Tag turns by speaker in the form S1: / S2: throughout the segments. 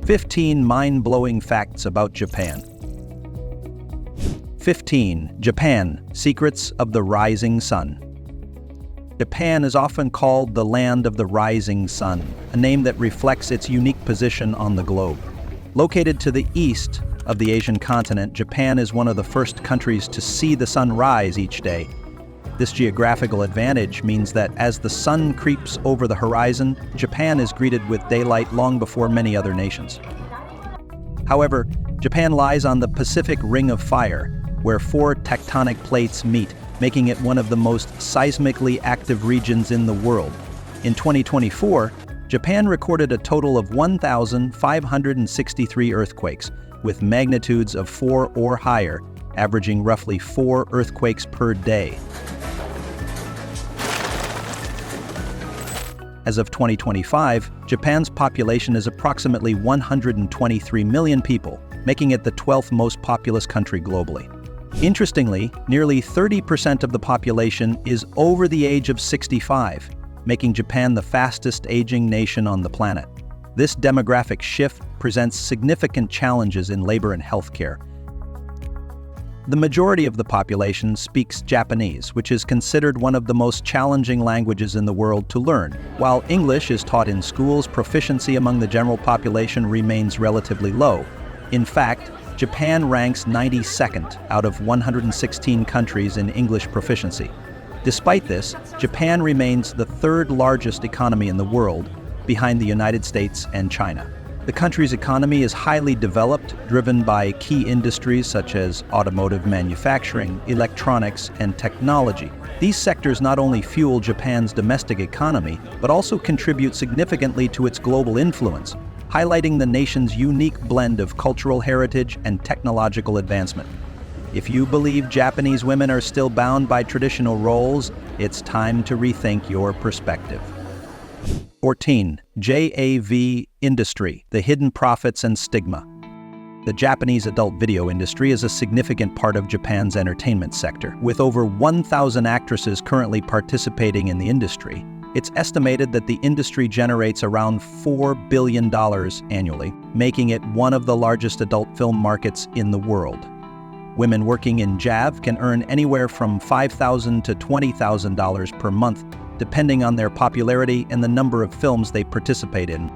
S1: 15 mind-blowing facts about Japan. 15. Japan, secrets of the rising sun. Japan is often called the land of the rising sun, a name that reflects its unique position on the globe. Located to the east of the Asian continent, Japan is one of the first countries to see the sun rise each day. This geographical advantage means that as the sun creeps over the horizon, Japan is greeted with daylight long before many other nations. However, Japan lies on the Pacific Ring of Fire, where 4 tectonic plates meet, making it one of the most seismically active regions in the world. In 2024, Japan recorded a total of 1,563 earthquakes, with magnitudes of 4 or higher, averaging roughly 4 earthquakes per day. As of 2025, Japan's population is approximately 123 million people, making it the 12th most populous country globally. Interestingly, nearly 30% of the population is over the age of 65, making Japan the fastest aging nation on the planet. This demographic shift presents significant challenges in labor and healthcare. The majority of the population speaks Japanese, which is considered one of the most challenging languages in the world to learn. While English is taught in schools, proficiency among the general population remains relatively low. In fact, Japan ranks 92nd out of 116 countries in English proficiency. Despite this, Japan remains the 3rd largest economy in the world, behind the United States and China. The country's economy is highly developed, driven by key industries such as automotive manufacturing, electronics, and technology. These sectors not only fuel Japan's domestic economy, but also contribute significantly to its global influence, highlighting the nation's unique blend of cultural heritage and technological advancement. If you believe Japanese women are still bound by traditional roles, it's time to rethink your perspective. 14. JAV industry, the hidden profits and stigma. The Japanese adult video industry is a significant part of Japan's entertainment sector. With over 1,000 actresses currently participating in the industry, it's estimated that the industry generates around $4 billion annually, making it one of the largest adult film markets in the world. Women working in JAV can earn anywhere from $5,000 to $20,000 per month, depending on their popularity and the number of films they participate in.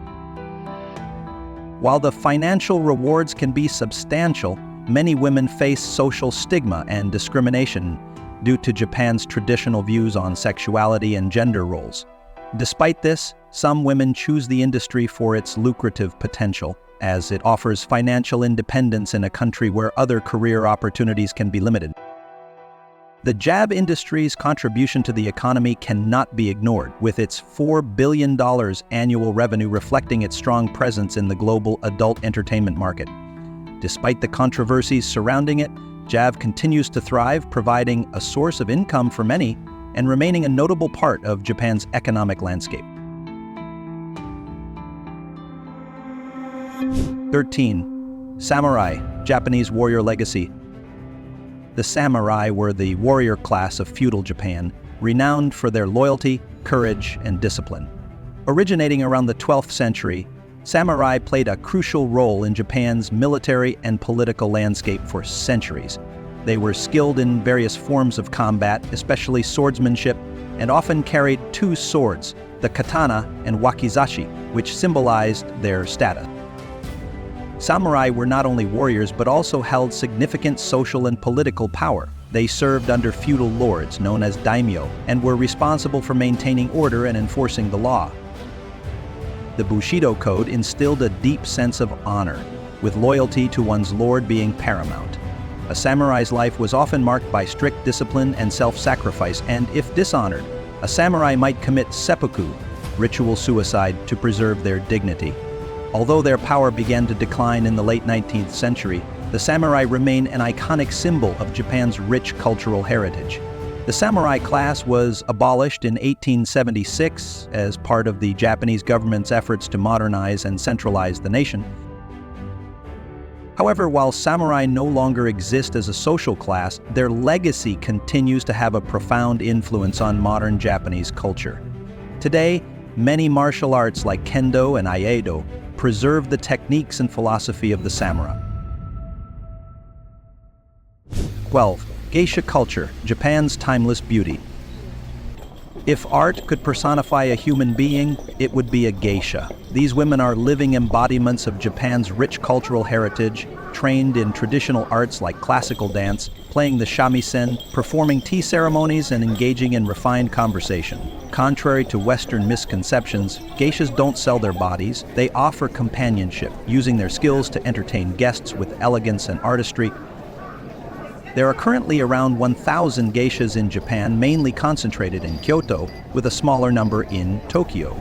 S1: While the financial rewards can be substantial, many women face social stigma and discrimination due to Japan's traditional views on sexuality and gender roles. Despite this, some women choose the industry for its lucrative potential, as it offers financial independence in a country where other career opportunities can be limited. The JAV industry's contribution to the economy cannot be ignored, with its $4 billion annual revenue reflecting its strong presence in the global adult entertainment market. Despite the controversies surrounding it, JAV continues to thrive, providing a source of income for many and remaining a notable part of Japan's economic landscape. 13. Samurai, Japanese warrior legacy. The samurai were the warrior class of feudal Japan, renowned for their loyalty, courage, and discipline. Originating around the 12th century, samurai played a crucial role in Japan's military and political landscape for centuries. They were skilled in various forms of combat, especially swordsmanship, and often carried 2 swords, the katana and wakizashi, which symbolized their status. Samurai were not only warriors but also held significant social and political power. They served under feudal lords, known as daimyo, and were responsible for maintaining order and enforcing the law. The Bushido Code instilled a deep sense of honor, with loyalty to one's lord being paramount. A samurai's life was often marked by strict discipline and self-sacrifice, and if dishonored, a samurai might commit seppuku, ritual suicide, to preserve their dignity. Although their power began to decline in the late 19th century, the samurai remain an iconic symbol of Japan's rich cultural heritage. The samurai class was abolished in 1876 as part of the Japanese government's efforts to modernize and centralize the nation. However, while samurai no longer exist as a social class, their legacy continues to have a profound influence on modern Japanese culture. Today, many martial arts like kendo and aikido preserve the techniques and philosophy of the samurai. 12. Geisha culture, Japan's timeless beauty. If art could personify a human being, it would be a geisha. These women are living embodiments of Japan's rich cultural heritage, trained in traditional arts like classical dance, playing the shamisen, performing tea ceremonies, and engaging in refined conversation. Contrary to Western misconceptions, geishas don't sell their bodies, they offer companionship, using their skills to entertain guests with elegance and artistry. There are currently around 1,000 geishas in Japan, mainly concentrated in Kyoto, with a smaller number in Tokyo.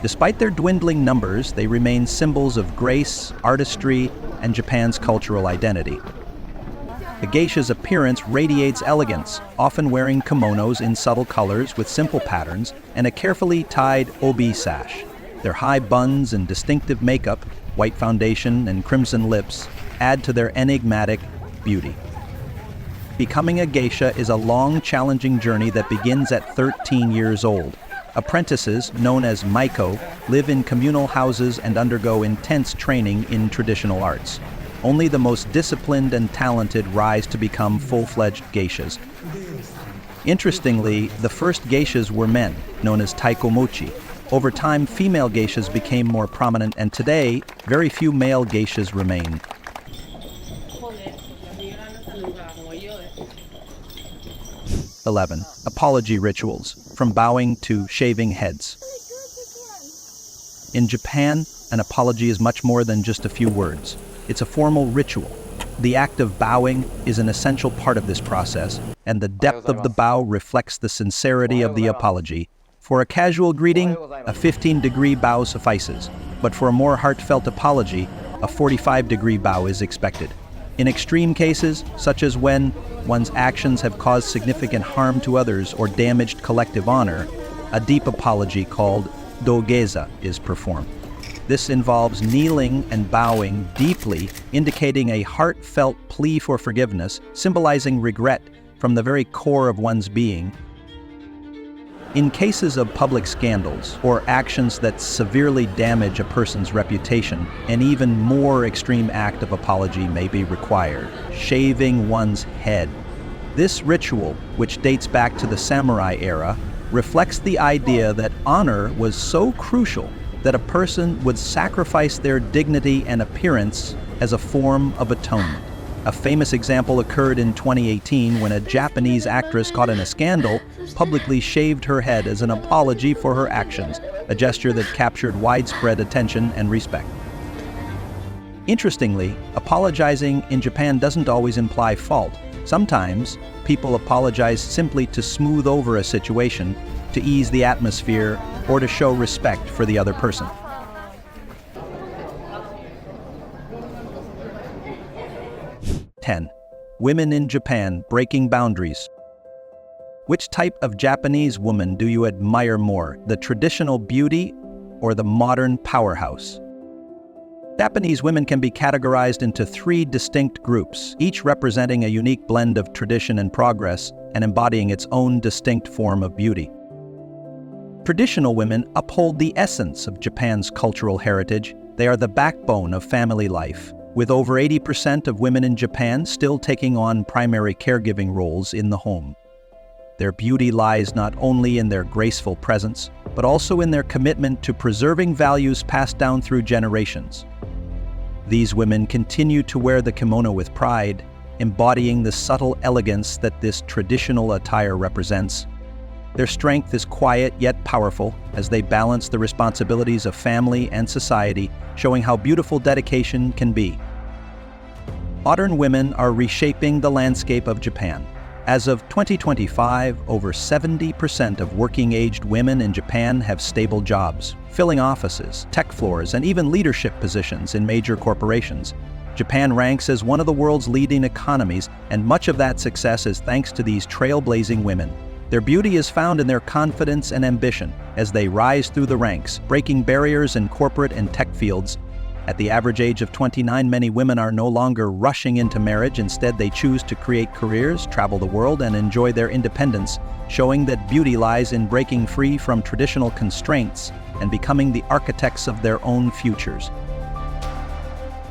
S1: Despite their dwindling numbers, they remain symbols of grace, artistry, and Japan's cultural identity. The geisha's appearance radiates elegance, often wearing kimonos in subtle colors with simple patterns and a carefully tied obi sash. Their high buns and distinctive makeup, white foundation and crimson lips, add to their enigmatic beauty. Becoming a geisha is a long, challenging journey that begins at 13 years old. Apprentices, known as maiko, live in communal houses and undergo intense training in traditional arts. Only the most disciplined and talented rise to become full-fledged geishas. Interestingly, the first geishas were men, known as taikomochi. Over time, female geishas became more prominent, and today, very few male geishas remain. 11. Apology rituals, from bowing to shaving heads. In Japan, an apology is much more than just a few words. It's a formal ritual. The act of bowing is an essential part of this process, and the depth of the bow reflects the sincerity of the apology. For a casual greeting, a 15-degree bow suffices, but for a more heartfelt apology, a 45-degree bow is expected. In extreme cases, such as when one's actions have caused significant harm to others or damaged collective honor, a deep apology called dogeza is performed. This involves kneeling and bowing deeply, indicating a heartfelt plea for forgiveness, symbolizing regret from the very core of one's being. In cases of public scandals or actions that severely damage a person's reputation, an even more extreme act of apology may be required: shaving one's head. This ritual, which dates back to the samurai era, reflects the idea that honor was so crucial that a person would sacrifice their dignity and appearance as a form of atonement. A famous example occurred in 2018 when a Japanese actress caught in a scandal publicly shaved her head as an apology for her actions, a gesture that captured widespread attention and respect. Interestingly, apologizing in Japan doesn't always imply fault. Sometimes, people apologize simply to smooth over a situation, to ease the atmosphere, or to show respect for the other person. 10. Women in Japan breaking boundaries. Which type of Japanese woman do you admire more, the traditional beauty or the modern powerhouse? Japanese women can be categorized into 3 distinct groups, each representing a unique blend of tradition and progress and embodying its own distinct form of beauty. Traditional women uphold the essence of Japan's cultural heritage. They are the backbone of family life, with over 80% of women in Japan still taking on primary caregiving roles in the home. Their beauty lies not only in their graceful presence, but also in their commitment to preserving values passed down through generations. These women continue to wear the kimono with pride, embodying the subtle elegance that this traditional attire represents. Their strength is quiet yet powerful as they balance the responsibilities of family and society, showing how beautiful dedication can be. Modern women are reshaping the landscape of Japan. As of 2025, over 70% of working-aged women in Japan have stable jobs, filling offices, tech floors, and even leadership positions in major corporations. Japan ranks as one of the world's leading economies, and much of that success is thanks to these trailblazing women. Their beauty is found in their confidence and ambition as they rise through the ranks, breaking barriers in corporate and tech fields. At the average age of 29, many women are no longer rushing into marriage. Instead, they choose to create careers, travel the world, and enjoy their independence, showing that beauty lies in breaking free from traditional constraints and becoming the architects of their own futures.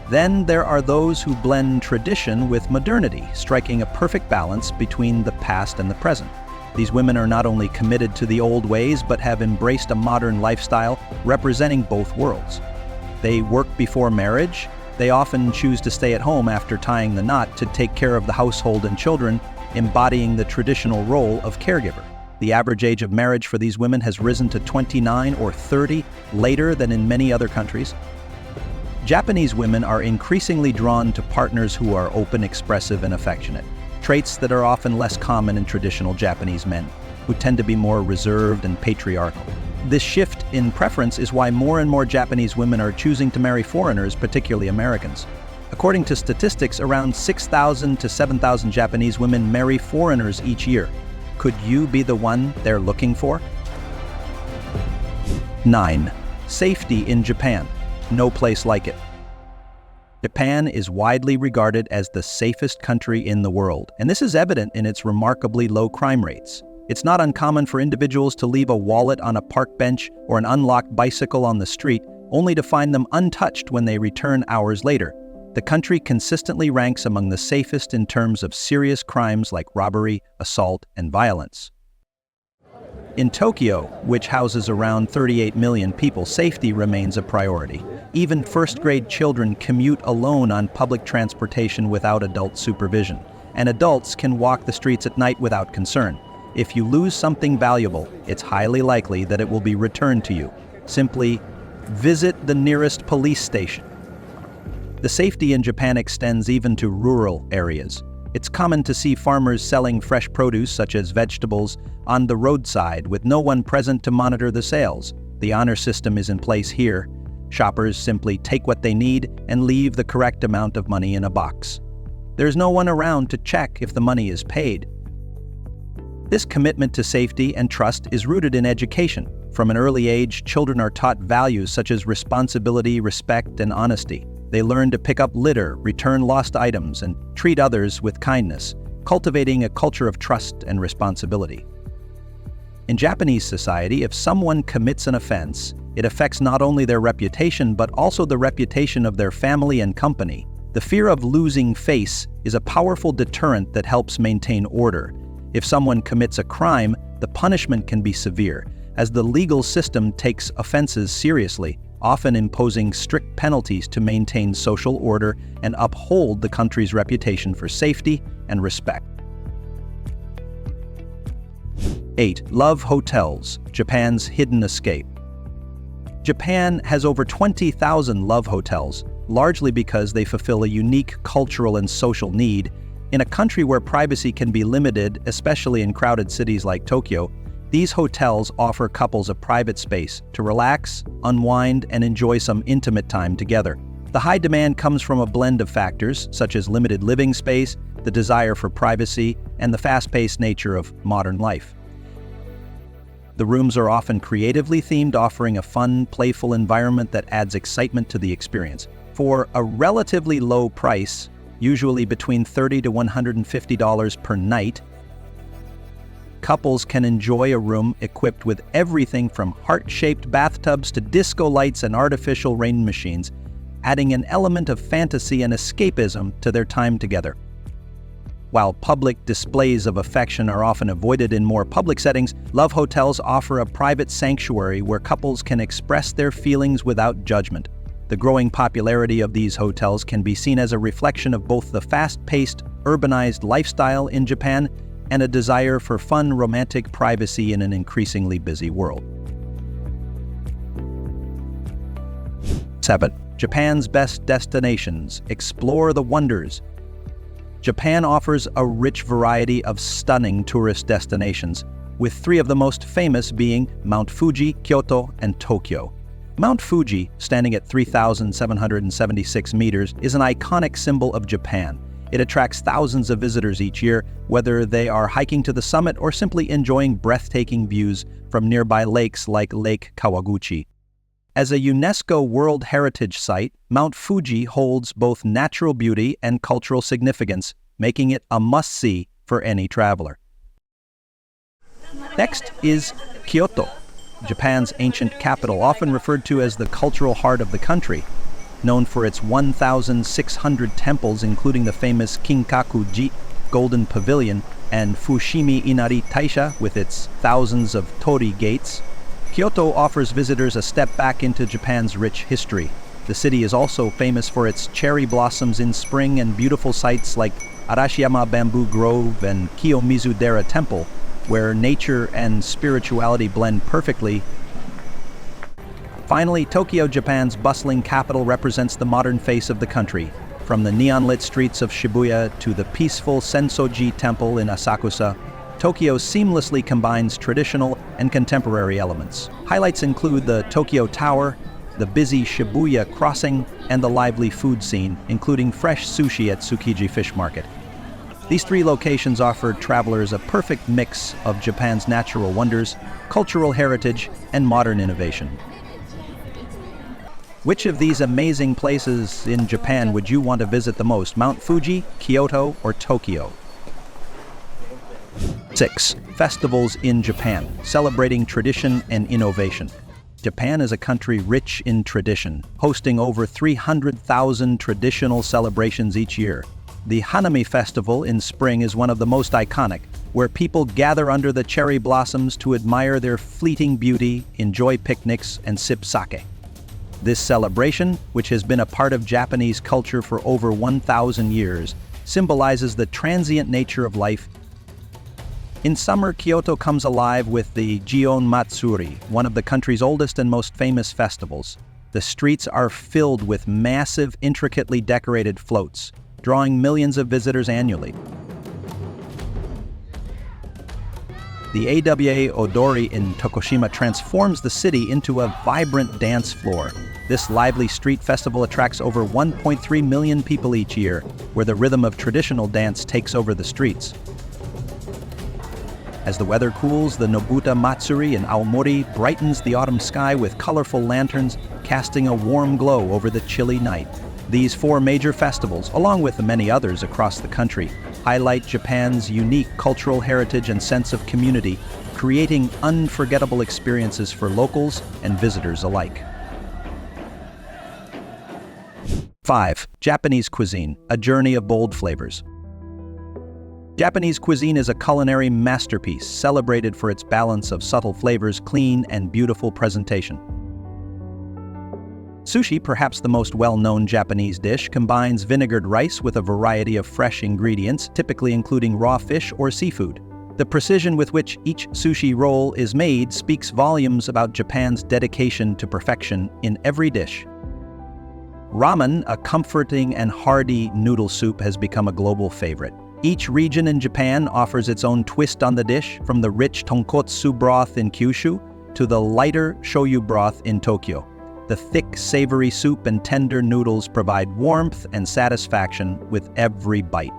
S1: Then there are those who blend tradition with modernity, striking a perfect balance between the past and the present. These women are not only committed to the old ways, but have embraced a modern lifestyle representing both worlds. They work before marriage. They often choose to stay at home after tying the knot to take care of the household and children, embodying the traditional role of caregiver. The average age of marriage for these women has risen to 29 or 30, later than in many other countries. Japanese women are increasingly drawn to partners who are open, expressive, and affectionate, traits that are often less common in traditional Japanese men, who tend to be more reserved and patriarchal. This shift in preference is why more and more Japanese women are choosing to marry foreigners, particularly Americans. According to statistics, around 6,000 to 7,000 Japanese women marry foreigners each year. Could you be the one they're looking for? 9. Safety in Japan. No place like it. Japan is widely regarded as the safest country in the world, and this is evident in its remarkably low crime rates. It's not uncommon for individuals to leave a wallet on a park bench or an unlocked bicycle on the street, only to find them untouched when they return hours later. The country consistently ranks among the safest in terms of serious crimes like robbery, assault, and violence. In Tokyo, which houses around 38 million people, safety remains a priority. Even first-grade children commute alone on public transportation without adult supervision, and adults can walk the streets at night without concern. If you lose something valuable, it's highly likely that it will be returned to you. Simply visit the nearest police station. The safety in Japan extends even to rural areas. It's common to see farmers selling fresh produce, such as vegetables, on the roadside with no one present to monitor the sales. The honor system is in place here. Shoppers simply take what they need and leave the correct amount of money in a box. There's no one around to check if the money is paid. This commitment to safety and trust is rooted in education. From an early age, children are taught values such as responsibility, respect, and honesty. They learn to pick up litter, return lost items, and treat others with kindness, cultivating a culture of trust and responsibility. In Japanese society, if someone commits an offense, it affects not only their reputation but also the reputation of their family and company. The fear of losing face is a powerful deterrent that helps maintain order. If someone commits a crime, the punishment can be severe, as the legal system takes offenses seriously, often imposing strict penalties to maintain social order and uphold the country's reputation for safety and respect. 8. Love hotels, Japan's hidden escape. Japan has over 20,000 love hotels, largely because they fulfill a unique cultural and social need. In a country where privacy can be limited, especially in crowded cities like Tokyo, these hotels offer couples a private space to relax, unwind, and enjoy some intimate time together. The high demand comes from a blend of factors, such as limited living space, the desire for privacy, and the fast-paced nature of modern life. The rooms are often creatively themed, offering a fun, playful environment that adds excitement to the experience. For a relatively low price, usually between $30 to $150 per night, couples can enjoy a room equipped with everything from heart-shaped bathtubs to disco lights and artificial rain machines, adding an element of fantasy and escapism to their time together. While public displays of affection are often avoided in more public settings, love hotels offer a private sanctuary where couples can express their feelings without judgment. The growing popularity of these hotels can be seen as a reflection of both the fast-paced, urbanized lifestyle in Japan and a desire for fun, romantic privacy in an increasingly busy world. 7. Japan's best destinations. Explore the wonders. Japan offers a rich variety of stunning tourist destinations, with 3 of the most famous being Mount Fuji, Kyoto, and Tokyo. Mount Fuji, standing at 3,776 meters, is an iconic symbol of Japan. It attracts thousands of visitors each year, whether they are hiking to the summit or simply enjoying breathtaking views from nearby lakes like Lake Kawaguchi. As a UNESCO World Heritage Site, Mount Fuji holds both natural beauty and cultural significance, making it a must-see for any traveler. Next is Kyoto, Japan's ancient capital, often referred to as the cultural heart of the country. known for its 1,600 temples including the famous Kinkaku-ji Golden Pavilion and Fushimi Inari Taisha with its thousands of torii gates. Kyoto offers visitors a step back into Japan's rich history. The city is also famous for its cherry blossoms in spring and beautiful sites like Arashiyama Bamboo Grove and Kiyomizu-dera Temple, where nature and spirituality blend perfectly. Finally, Tokyo, Japan's bustling capital, represents the modern face of the country. From the neon-lit streets of Shibuya to the peaceful Sensoji Temple in Asakusa, Tokyo seamlessly combines traditional and contemporary elements. Highlights include the Tokyo Tower, the busy Shibuya crossing, and the lively food scene, including fresh sushi at Tsukiji Fish Market. These three locations offer travelers a perfect mix of Japan's natural wonders, cultural heritage, and modern innovation. Which of these amazing places in Japan would you want to visit the most? Mount Fuji, Kyoto, or Tokyo? 6. Festivals in Japan, celebrating tradition and innovation. Japan is a country rich in tradition, hosting over 300,000 traditional celebrations each year. The Hanami Festival in spring is one of the most iconic, where people gather under the cherry blossoms to admire their fleeting beauty, enjoy picnics, and sip sake. This celebration, which has been a part of Japanese culture for over 1,000 years, symbolizes the transient nature of life. In summer, Kyoto comes alive with the Gion Matsuri, one of the country's oldest and most famous festivals. The streets are filled with massive, intricately decorated floats, drawing millions of visitors annually. The AWA Odori in Tokushima transforms the city into a vibrant dance floor. This lively street festival attracts over 1.3 million people each year, where the rhythm of traditional dance takes over the streets. As the weather cools, the Nobuta Matsuri in Aomori brightens the autumn sky with colorful lanterns, casting a warm glow over the chilly night. These four major festivals, along with the many others across the country, highlight Japan's unique cultural heritage and sense of community, creating unforgettable experiences for locals and visitors alike. 5. Japanese cuisine, a journey of bold flavors. Japanese cuisine is a culinary masterpiece, celebrated for its balance of subtle flavors, clean and beautiful presentation. Sushi, perhaps the most well-known Japanese dish, combines vinegared rice with a variety of fresh ingredients, typically including raw fish or seafood. The precision with which each sushi roll is made speaks volumes about Japan's dedication to perfection in every dish. Ramen, a comforting and hearty noodle soup, has become a global favorite. Each region in Japan offers its own twist on the dish, from the rich tonkotsu broth in Kyushu to the lighter shoyu broth in Tokyo. The thick, savory soup and tender noodles provide warmth and satisfaction with every bite.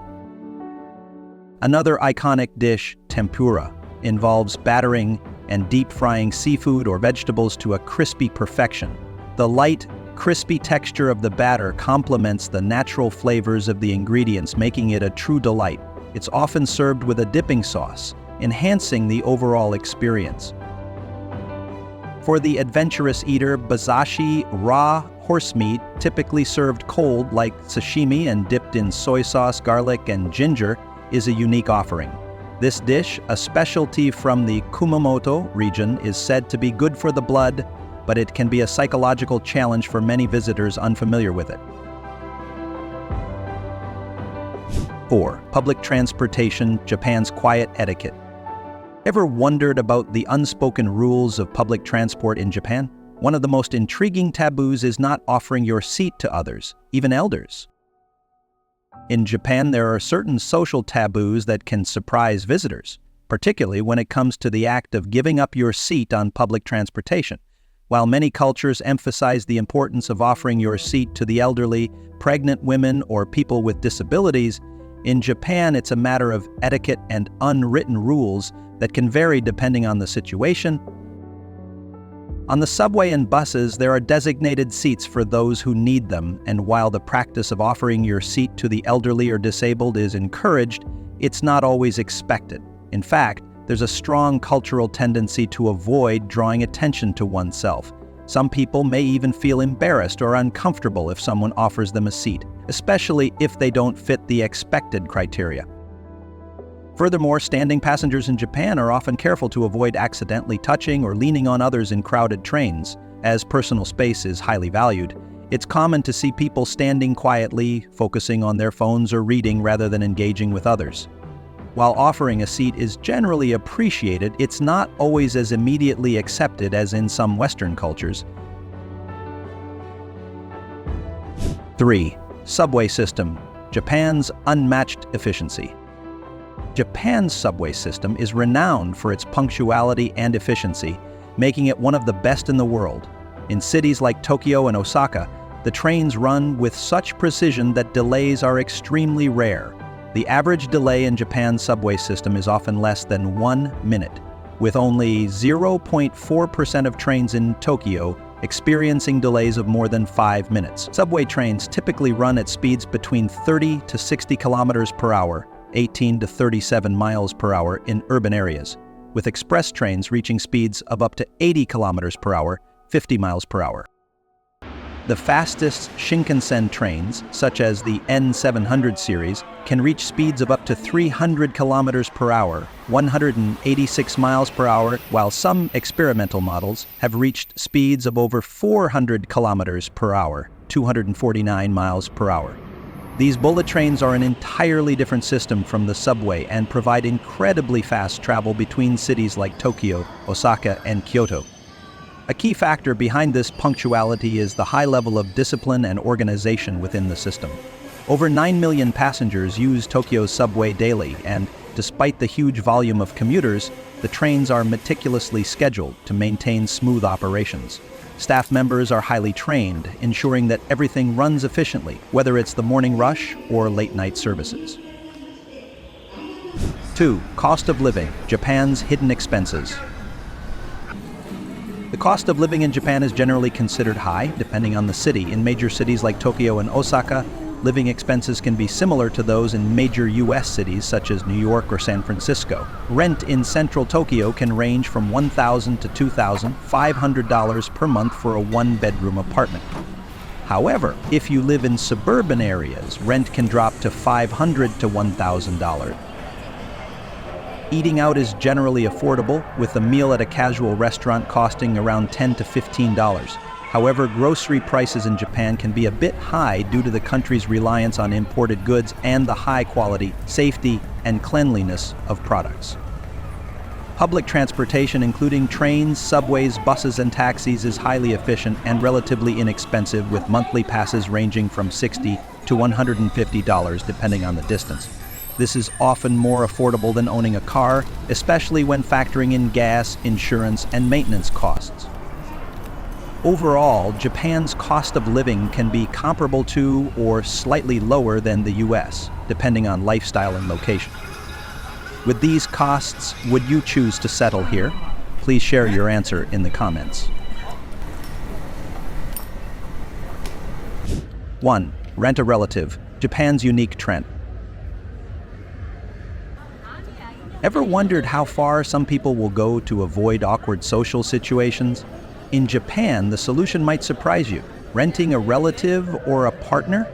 S1: Another iconic dish, tempura, involves battering and deep-frying seafood or vegetables to a crispy perfection. The light, crispy texture of the batter complements the natural flavors of the ingredients, making it a true delight. It's often served with a dipping sauce, enhancing the overall experience. For the adventurous eater, bazashi, raw horse meat, typically served cold like sashimi and dipped in soy sauce, garlic, and ginger, is a unique offering. This dish, a specialty from the Kumamoto region, is said to be good for the blood, but it can be a psychological challenge for many visitors unfamiliar with it. 4. Public transportation, Japan's quiet etiquette. Ever wondered about the unspoken rules of public transport in Japan? One of the most intriguing taboos is not offering your seat to others, even elders. In Japan, there are certain social taboos that can surprise visitors, particularly when it comes to the act of giving up your seat on public transportation. While many cultures emphasize the importance of offering your seat to the elderly, pregnant women, or people with disabilities, in Japan it's a matter of etiquette and unwritten rules that can vary depending on the situation. On the subway and buses, there are designated seats for those who need them, and while the practice of offering your seat to the elderly or disabled is encouraged, it's not always expected. In fact, there's a strong cultural tendency to avoid drawing attention to oneself. Some people may even feel embarrassed or uncomfortable if someone offers them a seat, especially if they don't fit the expected criteria. Furthermore, standing passengers in Japan are often careful to avoid accidentally touching or leaning on others in crowded trains. As personal space is highly valued, it's common to see people standing quietly, focusing on their phones or reading rather than engaging with others. While offering a seat is generally appreciated, it's not always as immediately accepted as in some Western cultures. 3. Subway system. Japan's unmatched efficiency. Japan's subway system is renowned for its punctuality and efficiency, making it one of the best in the world. In cities like Tokyo and Osaka, the trains run with such precision that delays are extremely rare. The average delay in Japan's subway system is often less than 1 minute, with only 0.4% of trains in Tokyo experiencing delays of more than 5 minutes. Subway trains typically run at speeds between 30 to 60 kilometers per hour, 18 to 37 miles per hour in urban areas, with express trains reaching speeds of up to 80 kilometers per hour, 50 miles per hour. The fastest Shinkansen trains, such as the N700 series, can reach speeds of up to 300 kilometers per hour, 186 miles per hour, while some experimental models have reached speeds of over 400 kilometers per hour, 249 miles per hour. These bullet trains are an entirely different system from the subway and provide incredibly fast travel between cities like Tokyo, Osaka, and Kyoto. A key factor behind this punctuality is the high level of discipline and organization within the system. Over 9 million passengers use Tokyo's subway daily, and despite the huge volume of commuters, the trains are meticulously scheduled to maintain smooth operations. Staff members are highly trained, ensuring that everything runs efficiently, whether it's the morning rush or late-night services. 2. Cost of living. Japan's hidden expenses. The cost of living in Japan is generally considered high, depending on the city. In major cities like Tokyo and Osaka, living expenses can be similar to those in major U.S. cities such as New York or San Francisco. Rent in central Tokyo can range from $1,000 to $2,500 per month for a one-bedroom apartment. However, if you live in suburban areas, rent can drop to $500 to $1,000. Eating out is generally affordable, with a meal at a casual restaurant costing around $10 to $15. However, grocery prices in Japan can be a bit high due to the country's reliance on imported goods and the high quality, safety, and cleanliness of products. Public transportation, including trains, subways, buses, and taxis, is highly efficient and relatively inexpensive, with monthly passes ranging from $60 to $150 depending on the distance. This is often more affordable than owning a car, especially when factoring in gas, insurance, and maintenance costs. Overall, Japan's cost of living can be comparable to or slightly lower than the US, depending on lifestyle and location. With these costs, would you choose to settle here? Please share your answer in the comments. 1. Rent a relative. Japan's unique trend. Ever wondered how far some people will go to avoid awkward social situations? In Japan, the solution might surprise you. Renting a relative or a partner?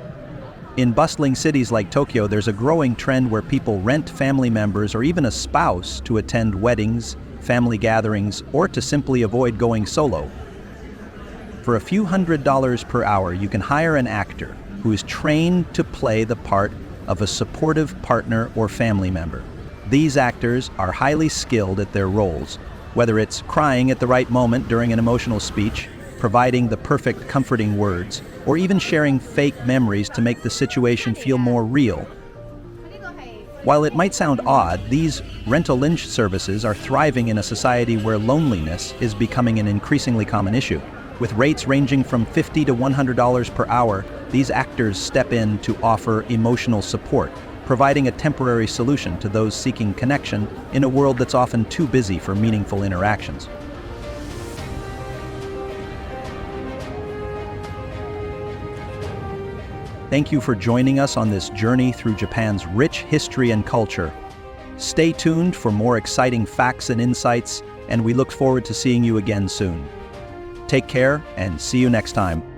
S1: In bustling cities like Tokyo, there's a growing trend where people rent family members or even a spouse to attend weddings, family gatherings, or to simply avoid going solo. For a few $100s per hour, you can hire an actor who is trained to play the part of a supportive partner or family member. These actors are highly skilled at their roles, whether it's crying at the right moment during an emotional speech, providing the perfect comforting words, or even sharing fake memories to make the situation feel more real. While it might sound odd, these rental services are thriving in a society where loneliness is becoming an increasingly common issue. With rates ranging from $50 to $100 per hour, these actors step in to offer emotional support, providing a temporary solution to those seeking connection in a world that's often too busy for meaningful interactions. Thank you for joining us on this journey through Japan's rich history and culture. Stay tuned for more exciting facts and insights, and we look forward to seeing you again soon. Take care and see you next time.